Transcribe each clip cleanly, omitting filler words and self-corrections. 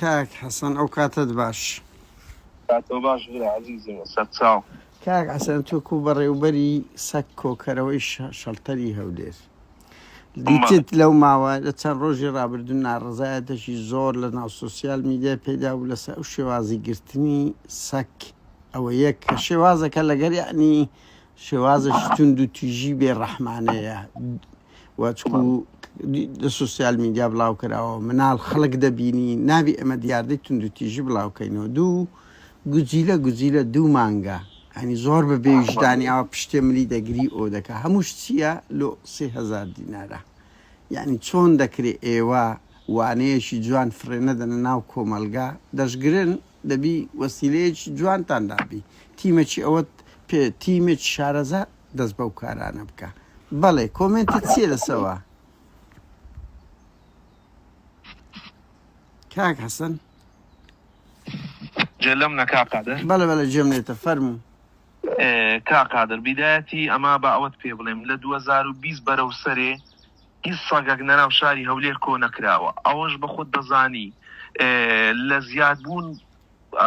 كاك حسن أو كاتد باش كاتو باش غير عزيزي ستساو كاك حسن توكو بري وبري سكو كرويش شلطري هودير دیتت لەو ماوە لە چەند ڕۆژی ڕابردوونا ڕزایەتەشی زۆر لە ناو سۆسیال میدیا پێدا و لەسەر ئەو شێوازی گرتنی سەک ئەوە یەک کە شێوازەکە لەگەر یعنی شێوازەشی تونند و تویژی بێڕەحمانەیە وەچکو لە سۆسیال میدیا بڵاو کراوە مناڵ خەڵک دەبینی نابی ئەمە دیاردەی تونند و تویژی بڵاوکەینەوە دوو گوزیلە دوو مانگە ینی زۆر بە بێویژدانی ئەوە پشتێ ملی دەگری ئەو دەکە هەمووش چییە لۆ 3000 دینارە یعنی چۆن دەکرێت ئێوە وانەیەشی جوان فرێنەدەنە ناو کۆمەلگا دەشگرن دەبی وەسیلەیەکی جوانتان دابی تیمێکی ئەوەت پێ تیمێکی شارەزا دەست بەو کارانە بکە بەڵێ کۆمنتت چیە لەسەوە کاک حەسەن جلمنا كاقادر بەڵێ جێمنێتە فەرموو كاقادر بدايتي اما باوت پێ بڵێم لە 2020 بەرەو سەرێ هیچ سەگێک نەناو شاری هەولێر کۆ نەکراوە ئەوەش بە خۆت دەزانی لە زیادبوون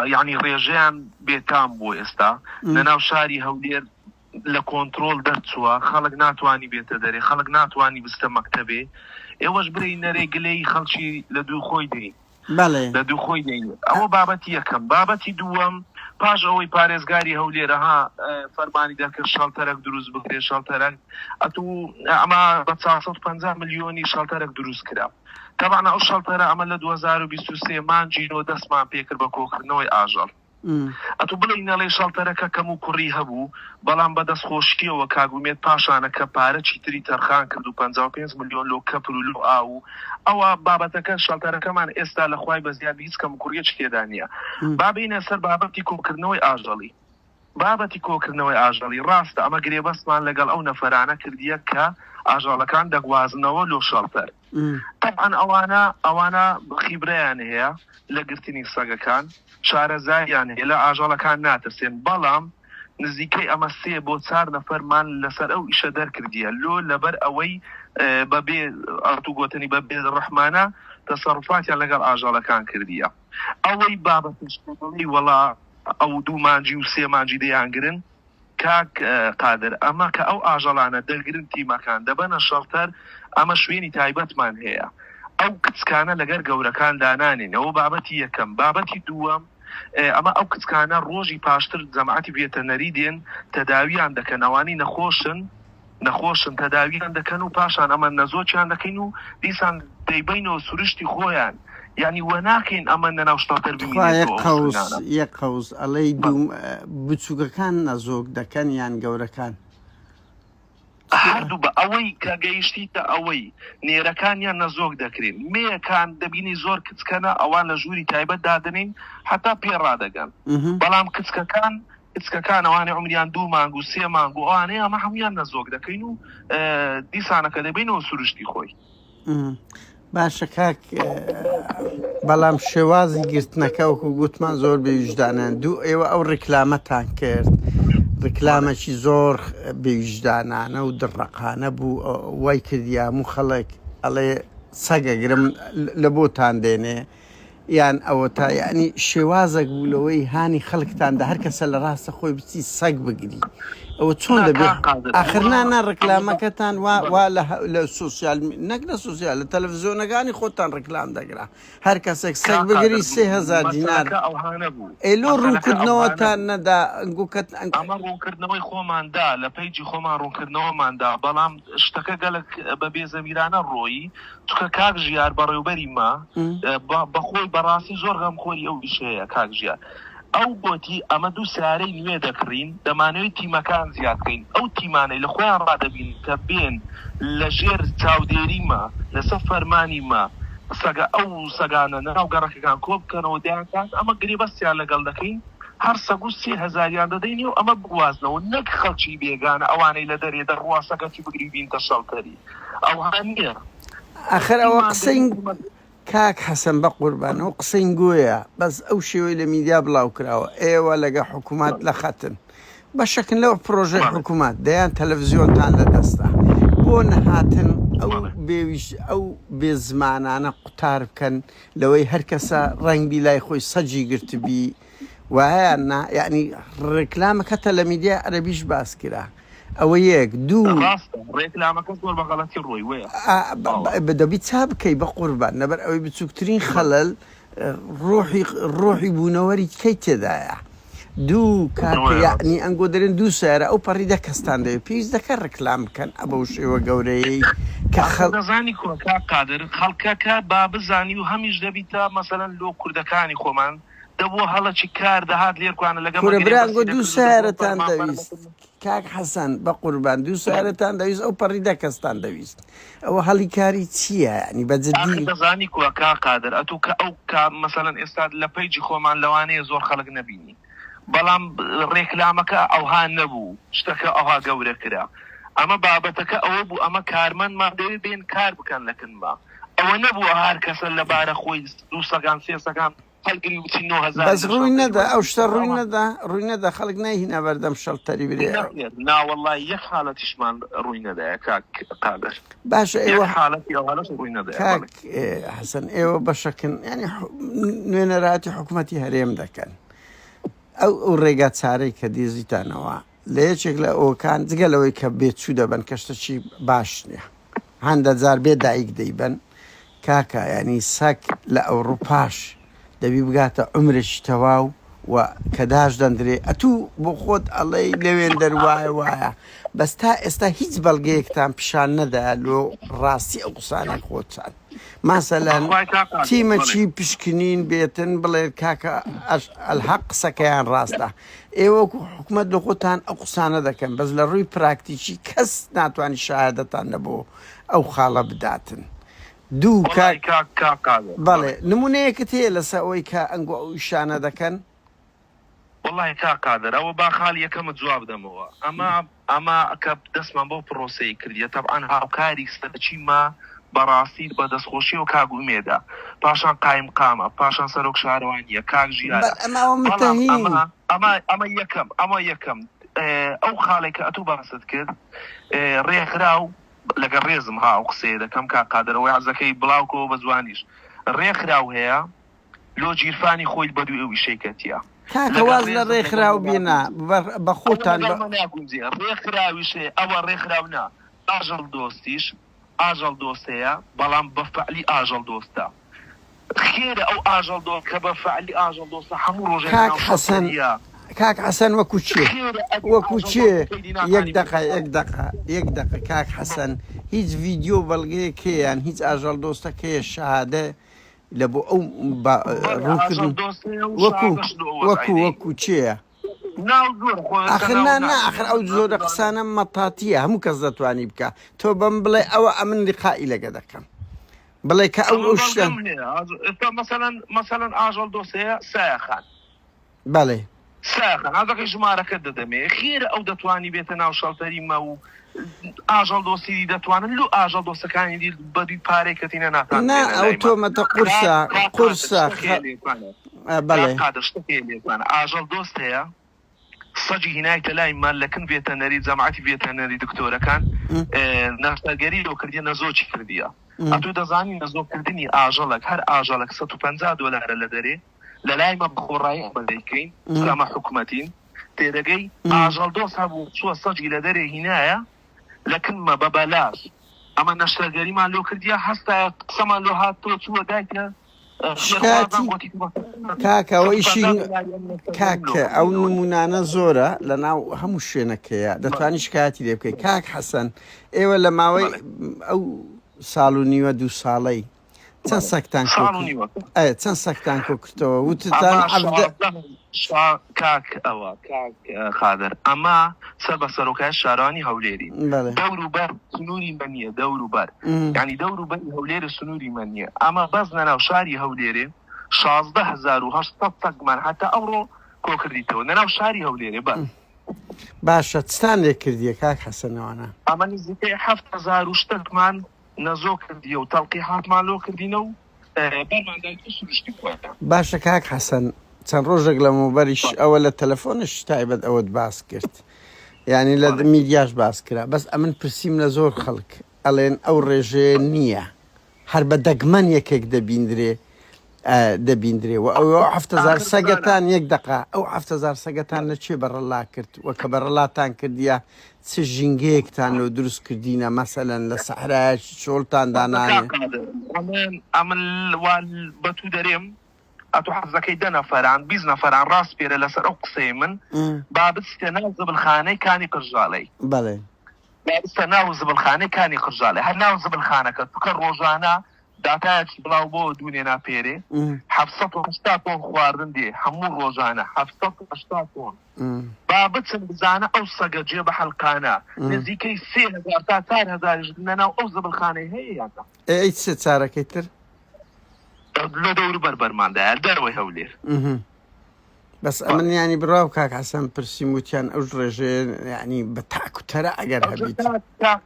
یعنی ڕێژەیان بێتام بۆ ئێستا لەناو شاری هەولێر لە کۆنتڕۆل دەرچووە خەڵک ناتوانی بێتە دەرێ خەڵک ناتوانی بستە مەکتەبێ ئێوەش برینە ڕێگلەی خەڵکی لە دوو خۆی دەین لە دوو خۆی دەین ئەوە بابەتی یەکەم بابەتی دووەم پاش ئەوەی پارێزگاری هەولێرەها فەرمانی دەکرد شەڵتەرەك دروست بکرێ شەڵتەرەك ئەتوو ئەمە بە 450 ملیۆنی شەڵتەرەك دروست کرا تەبعا ئەو شەڵتەرە ئەمە لە 2023 مانجینەوە دەستمان پێکرد بە کۆکردنەوەی ئاژەڵ ئەتوو بڵێ نەڵێ شەڵتەرەکە کەم و کوڕی هەبوو بەڵام بەدەست خۆشیەوە کاگومێت پاشانە کە پارە چیتری تەرخان کرد و 55 ملیۆن لۆ کەپر و لۆ ئاو ئەوە بابەتەکە شەڵتەرەکەمان ئێستا لە خوای بەزیاد هیچ کەم کوڕیەک تێدا نییە بابینە سەر بابەتی کۆکردنەوەی ئاژەڵی بابەتی کۆکردنەوەی ئاژەڵی ڕاستە ئەمە گرێبەستمان لەگەڵ ئەو نەفەرانە کردیە کە ئاژەڵەکان دەگوازنەوە لۆ شەڵتەر طبعا ئەوانە خیبرەیان هەیە لە گرتنی سەگەکان شارەزاییان هەیە لە ئاژەڵەکان ناترسێن بەڵام نزیکەی ئەمە 3 بۆ 4 نەفەرمان لەسەر ئەو ئیشە دەرکردیە لۆ لەبەر ئەوەی بەبێ ئەرتوگۆتنی بەبێ ڕەحمانە تەسەڕفاتیان لەگەڵ ئاژەڵەکان کردیە ئەوەی بابەتشتڵی وەڵا ئەو 2 مانجی و 3 مانجی دەیانگرن کاک قادر ئەمە کە ئەو ئاژەڵانە دەرگرن تیمەکان دەبەنە شەڵتەر ئەمە شوێنی تایبەتمان هەیە ئەو کچکانە لەگەر گەورەکان دانانین ئەوە بابەتی یەکەم بابەتی دووەم ئەمە ئەو کچکانە ڕۆژی پاشتر جەماعەتی ڤێتەنەری دێن تەداویان دەکەن ئەوانی نەخۆشن تەداویان دەکەن و پاشان ئەمە نەزۆچیان دەکەین و دیسان دەیبینەوە سروشتی خۆیان یعنی وە ناکەین ئەمە نەناو شتەتەر یەک قەوس ئەڵەی بچووکەکان نەزۆک دەکەن یان گەورەکان هەردوو بە ئەوەی کە گەیشتیتە ئەوەی نێرەکانیان نەزۆک دەکرێن مێیەکان دەبینی زۆر کچکەنە ئەوان لە ژووری تایبەت دادنین حتا پێڕادەگەن بەڵام کچکەکان ئەوانێ عمریان 2 مانگ و 3 مانگ و ئەوانەیە ئەمە هەمویان نەزۆک دەکەین و دیسانەکە دەبینەوە سروشتی خۆی باشە کاک بەڵام شێوازی گرتنەکە وەکو گوتمان زۆر بێویژدانن دوو ئێوە ئەو ڕیکلامەتان کرد ڕیکلامەکی زۆر بێویژدانانە و دڕەقانە بوو وای کردی هەموو خەڵک ئەڵێ سەگەگرم لە بۆتان دێنێ یان ئەوە تا یعنی شێوازێک بوو لەوەی هانی خەڵکتاندا هەر کەسە لە ڕاستە خۆی بچی سەگ بگری ئەوە چۆن دەبێت ئاخرنانە ڕکلامەکەتان وا لە سوسیال نەک لە سوسیال لە تەلەڤیزیۆنەکانی خۆتان ڕکلام دەگرا هەر کەسێک سەگ بگری 3000 دینار ئێلۆ ڕوونکردنەوەتان نەدا ئەمە ڕوونکردنەوەی خۆماندا لە پەیجی خۆمان ڕوونکردنەوەماندا بەڵام شتەکە گەلک بە بێزەمیرانە ڕۆیی چکە کاک ژیار بەڕێوبەری ما بەخۆی بەڕاستی زۆر غەمخۆری ئەو ویشەیە کاک ژیار ئەو بۆتی ئەمە 2 سارەی نوێ دەکڕین دەمانەوەی تیمەکان زیادکەین ئەو تیمانەی لە خۆیان ڕادەبین کە بێن لە ژێر چاودێریمە لەسەر فەرمانیمە سەگە ئەو سەگانە ناو گەڕەکەکان کۆ بکەنەوە دەیانکات ئەمە گرێبەستیان لەگەڵ دەکەین هەر سەگ و 3000 دەدەینی و ئەمە بگوازنەوە نەک خەڵکی بێگانە ئەوانەی لە دەرێ دەڕوا سەگەکی بگری بینتە شەڵتەری ئەوها نییە ئەخر ئەوە قسەی کاک حەسەن بە قوربان ئەو قسەی گوۆیە بەس ئەو شێوەی لە میدیا بڵاو کراوە ئێوە لەگە حکوومەت لە خەتن بەشەکن لەوە پرۆژەی حکوومەت دەیان تەلەڤیزیۆنتان لە دەستا بۆ نەهاتن ئەو بێ زمانانە قوتار بکەن لەوەی هەر کەسە ڕەنگبی لای خۆی سەجی گرتبی وایە یعنی ڕێکلامەکە لە میدیا عەرەبیش باس کرا ئەوە یەک دوو بەدەبی چا بکەی بە قوربان لەبەر ئەوەی بچووکترین خەلەل ڕۆحی بوونەوەری کەی تێدایە دوو کاتە یعنی ئەنگۆ دەرێن دوو سیارە ئەو پەڕی دەکەستان دەوێت پێویست دەکە ڕێکلام بکەن ئەبە و شێوە گەورەیەی کە دەزانی کۆکا قادر خەڵکەکە با بزانی و هەمیش دەبیتە مەسەلەن لۆ کوردەکانی خۆمان دەبوو هەڵەکی کار دەهات لێرکوانە لەگەڵ کورەبرانگۆ دوو سیارەتان دەویست کاک حەسەن بە قوربان دوو سیارەتان دەویست ئەو پەڕی دەکەستان دەویست ئەوە هەڵی کاری چییە ینی بەجددی دەزانی کۆکا قادر ئەتوو کە ئەو مەسەلەن ئێستا لە پەیجی خۆمان لەوانەیە زۆر خەڵک نەبینی بەڵام ڕێکلامەکە ئەوها نەبوو شتەکە ئەوها گەورە کرا ئەمە بابەتەکە ئەوە بوو ئەمە کارمەندمان دەوێت بێن کار بکەن لەکنما ئەوە نەبووە هەر کەسە لەبارە خۆی 200 300 هەڵگری وچی 9000 بەس ڕووی نەدا ئەو شتە ڕووی نەدا خەڵک ناهینە بەردەم شەڵتەری برێ ناوەڵڵای یەک حاڵەتیشمان ڕووی نەدایە کاک قادر باشە ئێوە حاڵەتی ئەوانەش ڕووی نەدایە کاک حەسەن ئێوە بەشەکن ینی نوێنەراتی حکوومەتی هەرێم دەکەن ئەو ڕێگا چارەی کە دێزیتانەوە لە یەکێک لە ئەوکان جگەلەوەی کە بێچوو دەبن کەشتەچی باش نییە هەندە جار بێ دایک دەیبن کاکە ینی سەک لە ئەوڕوپاش دەبی بگاتە عمرێکی تەواو و کە داش دەندرێ ئەتوو بۆ خۆت ئەڵەی لەوێن دەروایە وایە بەس تا ئێستا هیچ بەڵگەیەکتان پیشان نەدا لۆ ڕاستی ئەو قسانەی خۆتان ماسەلەن تیمەچی پشکنین بێتن بڵێ کاکە ئەلحەق قسەکەیان ڕاستە ئێوە حکوومەت لە خۆتان ئەو قسانە دەکەن بەس لە ڕووی پراکتیکی کەس ناتوانانی شایەدەتان نەبوو ئەو خاڵە بداتن دوو بەڵێ نمونەیەکت هەیە لەسەر ئەوەی کە ئەنگۆ ئەو ئیشانە دەکەن والله کا قادر ئەوە با خاڵ یەکەمە جواب دەمەوە ئەمە کە دەستمان بۆ پرۆسەی کردیە طبعاً هاوکاری سەرچیمە بەڕاستی بە دەستخۆشی و کاگومێدا پاشان قایم قامە پاشان سەرۆک شارەوانیە کاک ژیانە ئەمە یەکەم ئەو خاڵێک کە ئەتوو باست کرد ڕێکراو لەگە ڕێزم ها و قسێ دەکەم کا قادرەوەی عەزەکەی بڵاوکەوە بە جوانیش ڕێکراو هەیە لۆ جیرفانی خۆی بەدوێ ئەو ویشەیکەتیە کاکەواز لە ڕێکخراو بێنە بە خۆتان ڕێکخراویشێ ئەوە ڕێکخراونا ئاژەڵ دۆستیش ئاژەڵ دۆستەیە بەڵام بە فەعلی ئاژەڵ دۆستە خێرە ئەو ئاژەڵ دۆست کە بە فەعلی ئاژەڵ دۆستە هەموو ڕۆژێک کاک حەسەن وەکو چێ یەک دقە کاک حەسەن هیچ ڤیدیۆ بەڵگەیەک هەیەیان هیچ ئاژەڵ دۆستەکەیە شەهادە لە بۆ ئەو ڕووکردن وەکو چییە آخر ئەو زۆرە قسانە مەتاتیە هەموو کەس دەتوانی بکە تۆ بەم بڵێ ئەوە ئەمن لیقائی لەگە دەکەم بڵێ کە ئەو شتە مەسەلەن ئاژەڵ دۆسەیە سایەخان بەڵێ ساخن هەزەکەی ژمارەکە دەدەمێ خێرە ئەو دەتوانی بێتە ناو شەڵتەریمە و ئاژەڵ دۆستی دەتوانن لو ئاژەڵ دۆستەکانی دی بەدوی پارەی کەتینە ناتوان ئەو تۆمەتە قورسە بەڵێ ئاژەڵ دۆست هەیە سەجی هینایتە لای مالەکن ڤێتەنەری جەماعەتی ڤێتەنەری دکتۆرەکان نەفتەرگەری لۆکردیە نەزۆکی کردیە ئەتوو دەزانی نەزۆکردنی ئاژەڵک هەر ئاژەڵک $150 لە دەرێ لە لای مە بخۆڕایی ئەمە دەیکەین ئەمە حکوومەتین تێدەگەی ئاژەڵ دۆست هەبوو چووە سەجی لە دەرێ هینایە لەکنمە بە بەلاش ئەمە نەشتەرگەریمان لۆ کردیە هەستا قسەمان لۆ هاتۆ چووە دایکە کاکەەوە ئیشی کاکە ئەو نمونانە زۆرە لە ناو هەموو شوێنەکەیە دەتوانی شکایەتی لێ بکەیت کاک حەسەن ئێوە لە ماوەی ئەو ساڵ و نیوە 2 ساڵەی چەند سەکتان کۆ کردەوە وتتان کاک ئەوە خادر ئەمە سەر بە سەرۆکای شارانی هەولێری دەور و بەر سنووری مەنیە دەور و بەر یعنی دەور و بەری هەولێرە سنووری مەنیە ئەمە بەس نەناو شاری هەولێرێ 16,800 سەگمان هەتا ئەوڕۆ کۆکردیتەوە نەناو شاری هەولێرێ بەر باشە چتان لێ کردیە کاک حەسەنەوانە ئەمە نزیکەی 7,000 شتێکمان نەزۆ کردیە و تەڵقی هاتمان لۆ کردینە و باشە کاک حەسەن چەند ڕۆژێک لە مۆبەریش ئەوە لە تەلەفۆنش تایبەت ئەوەت باس کرد یعنی لە میدیاش باس کرا بەس ئەمن پرسییم لە زۆر خەڵک ئەڵێن ئەو ڕێژێ نییە هەر بە دەگمەن یەکێک دەبیندرێ و ئەو 7,000 سەگەتان یەک دقا ئەو 7,000 سەگەتان لە چێ بەڕەڵا کرد وە کە بەڕەڵاتان کردیە چ ژینگەیەکتان لەو دروست کردینە مەسەلەن لە سەحرایەکی چۆڵتان دانانێ ئەمن بەتوو دەرێم ئەتو حەزەکەی 10 نەفەران 20 نەفەران ڕاست پێرە لەسەر ئەو قسەی من با بچتە ناو زبلخانەی کانی قرژاڵەی بەڵێ بستە ناو زبلخانەی کانی قرژاڵێ هەر ناو زبلخانەکە توکە ڕۆژانە داتایەکی بڵاو بۆ دوونێ ناپێرێ 780 تۆن خواردن دێ هەموو ڕۆژانە 780 تۆن با بچن بزانە ئەو سەگە جێ بە حەلقانە نزیکەی 3,000 تا 4,000 لەناو ئەو زبلخانەی هەیە یاکە ئەی چ چارەکەی تر لە دەور بەربەرماندایە دەرەوەی هەولێر بەس ئەمن ینی بڕاو کاک حەسەن پرسیم وتیان ئەو ڕێژێ ینی بە تاکوتەرە ئەگەر هەبیت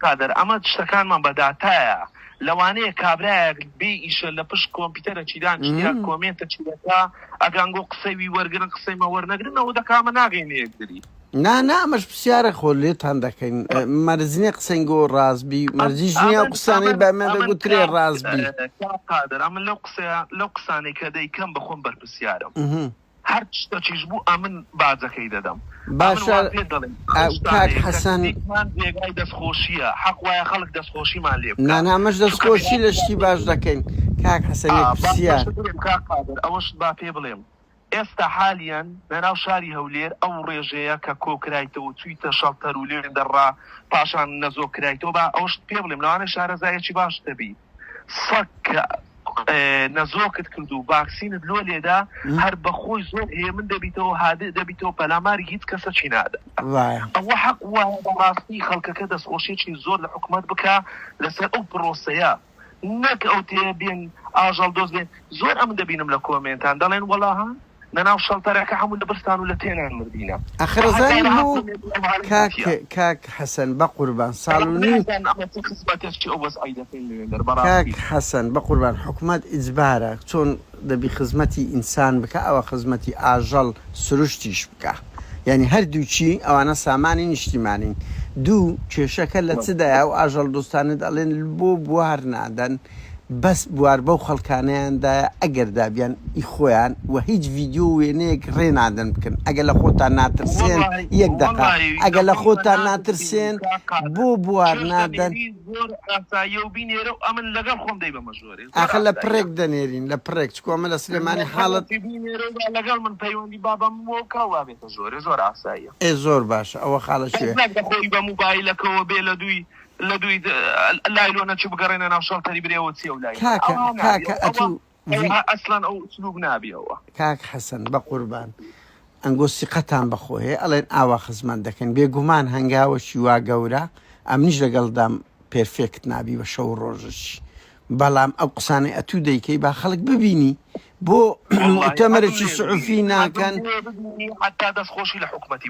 قادر ئەمە شتەکانمان بەداتایە لەوانەیە کابراایە بێ ئیشە لە پشت کۆمپیوتەرە چیدان چیا کۆمنتە چیدەکە ئەگەنگۆ قسەوی وەرگرن قسەی مەوەرنەگرنەوە دەکامە ناگەین یەکدری نا ئەمەش پرسیارە خۆ لێتان دەکەین مەرزنیە قسەنگۆ ڕازبی مەرجی ژنیا قسانەی بەمە دەگوترێ ڕازبی قادر ئەمن لەو قسانەی کە دەیکەم بەخۆم بەرپرسیارم هەر شتەچیش بوو ئەمن بازەکەی دەدەم باشە کاک حەسەن جێگای دەستخۆشیە حەق وایە خەڵک دەستخۆشیمان لێ نانامەش دەستخۆشی لە شتی باش دەکەین کاک حەسەنێک پرسیار ئەوەش با پێ بڵێم ئێستا حالیان لەناو شاری هەولێر ئەو ڕێژەیە کە کۆکرایتەوە چوویتە شەڵتەر و لێن دەڕا پاشان نەزۆکرایتەوە با ئەوش پێ بڵێم لەوانە شارەزایەکی باش دەبی سەک نەزۆکت کرد و باکسینت لۆ لێدا هەر بەخۆی زۆر هەیە من دەبیتەوە هادە دەبیتەوە پەلاماری هیچ کەسە چی نادە ئەوە حەق وایە بەڕاستی خەڵکەکە دەستخۆشیێکی زۆر لە حکومەت بکە لەسەر ئەو پرۆسەیە نەک ئەو تێ بێن ئاژەڵ دۆست بێن زۆر ئەم دەبینم لە کۆمنتان دەڵێن وەڵاها لەناو شەڵتەرەکە هەموو لە بستان و لە تێنان مردینە ئەخرەزای بوو کاک حەسەن بە قوربان ساڵ و نیم کاک حەسەن بە قوربان حکومەت ئیجبارە چۆن دەبی خزمەتی ئینسان بکە ئەوە خزمەتی ئاژەڵ سروشتیش بکە یعنی هەردووچی ئەوانە سامانی نیشتیمانین دوو کێشەکە لە چدایە و ئاژەڵ دۆستانت ئەڵێن بۆ بوار نادەن بەس بوار بەو خەڵکانەیاندایە ئەگەر دابیان ئی خۆیان و هیچ ڤیددیۆ وێنەیەک ڕێنادەن بکەن ئەگەر لە خۆتان ناترسێن یەک دقا ئەگەر لە خۆتان ناترسێن بۆ بوار نادەن ئاخە لە پرێک دەنێرین لە پرێک چکۆمە لە سلێمانی حاڵەت لەگەڵ من پەیوەندی بابەمەوەکەوا بێتە زۆر ئاساییە زۆر باشە ئەوە خاڵەشێ بە موبایلەکەەوە بێ لە دوی لایلۆنە چ بگەڕێنە ناو شەڵتەری برێەوە چێ و لای ئەسلان ئەو سلوب نابیەوە کاک حەسەن بە قوربان ئەنگۆ سیقەتان بەخۆهەیە ئەڵێن ئاوا خزمەت دەکەن بێگومان هەنگاوەشی وا گەورە ئەمنیش لەگەڵدام پێرفێکت نابی بە شەو ڕۆژش بەڵام ئەو قسانەی ئەتوو دەیکەی با خەڵک ببینی بۆ مؤتەمەرێکی سعوفی ناکەن دەستخۆشی لە حکومەتی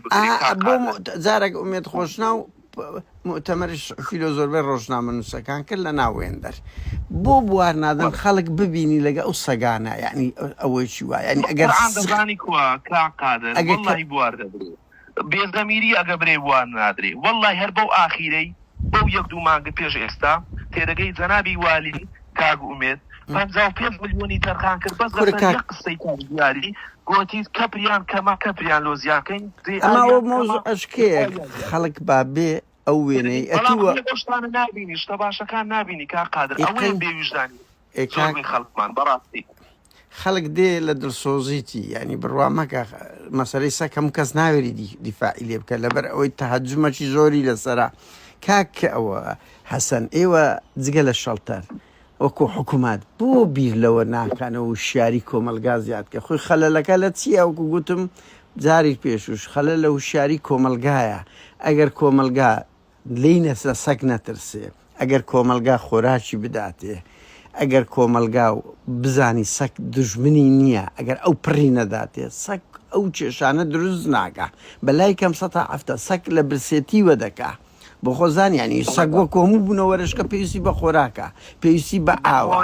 بۆ جارێک ئومێد خۆشنا و مؤتەمەری سعوفی لە زۆربەی ڕۆژنامە نووسەکان کرد لە ناوێندەر بۆ بوار نادەن خەڵک ببینی لەگە ئەو سەگانە یعنی ئەوەیکی وایە ینی ئەگەر ئەگەر بوار دەبرێت بێزەمیری ئەگە برێ بوار نادرێ وەڵڵای هەر بەو ئاخیرەی بەو یەک دوو مانگە پێش ئێستا تێدەگەی جەنابی والی کاگ ئومێد 55 ملیۆنی تەرخان کرد بەس قسەی دیاری گوتی کەپریان کەما کەپریان لۆزیاکەین ئەماوە مۆزوع ئەشکەیەک خەڵک با بێ ئەو وێنەی ئەتووە شتانە نابینی شتە باشەکان نابینی کا قادر ئەوەی بێویژدانی خەڵکمان بەڕاستی خەڵک دێ لە دڵسۆزیتی ینی بڕوا مەکە مەسەلەی سەکەم کەس ناوێری دیفاعی لێ بکە لەبەر ئەوەی تەهەجومەکی زۆری لەسەرا کاک ئەوە حەسەن ئێوە جگە لە شەڵتەر وەکو حکوومەت بۆ بیر لەوە ناکانەوە و شیاری کۆمەلگا زیادکە خۆی خەلەلەکە لە چیە وەکو گوتم جاری پێشوش خەلە لە وشیاری کۆمەلگایە ئەگەر کۆمەلگا لینە سەگ نەترسێ ئەگەر کۆمەلگا خۆراکی بداتێ ئەگەر کۆمەلگا و بزانی سەگ دژمنی نییە ئەگەر ئەو پڕی نەداتێ سەگ ئەو کێشانە دروست ناکە بەلای کەم 100 سەگ لە برسێتی وەدەکا بۆ خۆزان ینی سەگ وە کۆموو بوونەوە وەرشکە پێویستی بە خۆراکە پێویستی بە ئاوە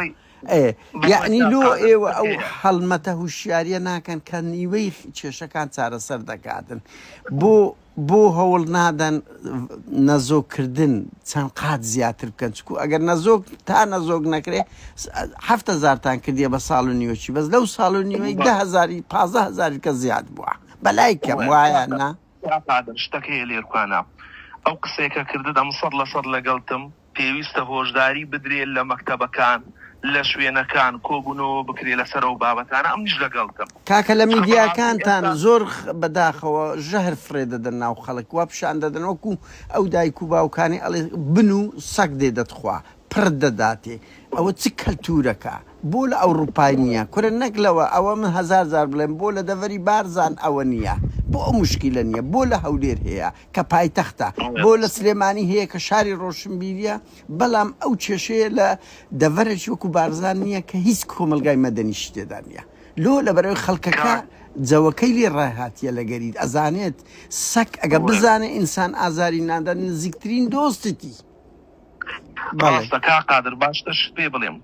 یعنی لۆ ئێوە ئەو هەڵمەتە هوشیاریە ناکەن کە نیوەی کێشەکان چارەسەر دەکاتن بۆ هەوڵ نادەن نەزۆکردن چەند قات زیاتر بکەن چکو ئەگەر نەزۆک تا نەزۆک نەکرێ 7,000تان کردیە بە ساڵ و نیوەچی بەس لەو ساڵ و نیوەی 15,000 کە زیاد بووە بەلای کەم وایە نا شتەکەی لێرکوانە ئەو قسێکە کرددەم 100% لەگەڵتم پێویستە هۆشداری بدرێت لە مەکتەبەکان لە شوێنەکان کۆبوونەوە بکرێ لەسەر ئەو بابەتانە ئەمنیش لەگەڵتم کاکە لە میدیاکانتان زۆر بەداخەوە ژەهر فرێ دەدەن ناو خەڵک وا پیشان دەدەن وەکو ئەو دایک و باوکانی ئەڵێ بن و سەگ دێ دەتخوا پڕ دەداتێ ئەوە چ کەلتورەکە بۆ لە ئەوروپای نییە کورە نەکلەوە ئەوە من 1000 بڵێم بۆ لە دەڤەری بارزان ئەوە نییە بۆ ئەو مشکلە نییە بۆ لە هەولێر هەیە کە پایتەختە بۆ لە سلێمانی هەیە کە شاری ڕۆشنبیریە بەڵام ئەو کێشەیە لە دەڤەرێکی وەکو بارزان نییە کە هیچ کۆمەلگای مەدەنیش تێدا نییە لۆ لە بەرەوەی خەڵکەکە جەوەکەی لێ ڕاهاتیە لە گەرید ئەزانێت سەک ئەگە بزانێ ئینسان ئازاری نادەن نزیکترین دۆستتی ڕاستە کا قادر باشتر پێ بڵێم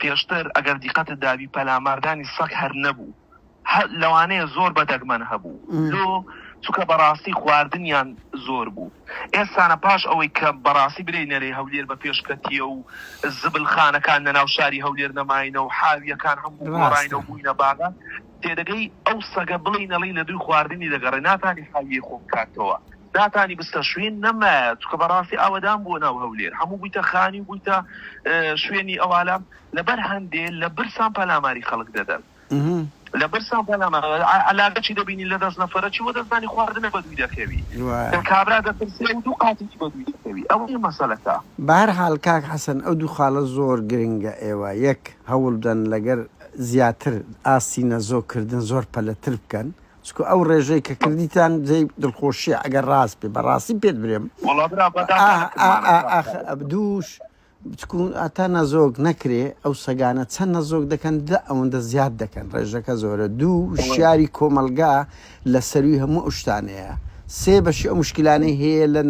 پێشتر ئەگەر دیقەتت دابی پەلاماردانی سەگ هەر نەبوو لەوانەیە زۆر بەدەگمەن هەبوو لۆ چووکە بەڕاستی خواردنیان زۆر بوو ئێستانە پاش ئەوەی کە بەڕاستی برێ نەرێ هەولێر بە پێشکەتیە و زبلخانەکان لە ناو شاری هەولێر نەماینە و حاویەکان هەموو گۆڕاینە و بووینە باغان تێدەگەی ئەو سەگە بڵێ نەڵی لە دوی خواردنی دەگەڕێ ناتانی حاویە خۆ بکاتەوە داتانی بستە شوێن نەمایە چکە بەڕاستی ئاوەدان بۆ ناو هەولێر هەموو بوویتە خانی بوویتە شوێنی ئەوالام لەبەر هەندێ لە برسان پەلاماری خەڵک دەدەن لە برسان پەلاماری علاگەچی دەبینی لە دەست نەفەرەکی وە دەزانی خواردنە بەدوی دەکەوی کابرا دەپرسێ و دوو قاتێکی بەدوی دەکەوی ئەوەی مەسەلەکە بەهەرحاڵ کاک حەسەن ئەو دوو خاڵە زۆر گرنگە ئێوە یەک هەوڵ بدەن لەگەر زیاتر ئاستی نەزۆکردن زۆر پەلەتر بکەن چکو ئەو ڕێژەی کە کردیتان جێی دڵخۆشیە ئەگەر ڕاست بێ بەڕاستی پێت برێم دووش بچکون ئاتا نەزۆک نەکرێ ئەو سەگانە چەند نەزۆک دەکەن ئەوەندە زیاد دەکەن ڕێژەکە زۆرە دوو شیاری کۆمەلگا لە سەروی هەموو ئەو شتانەیە سێ بەشی ئەو مشکلانەی هەیە لە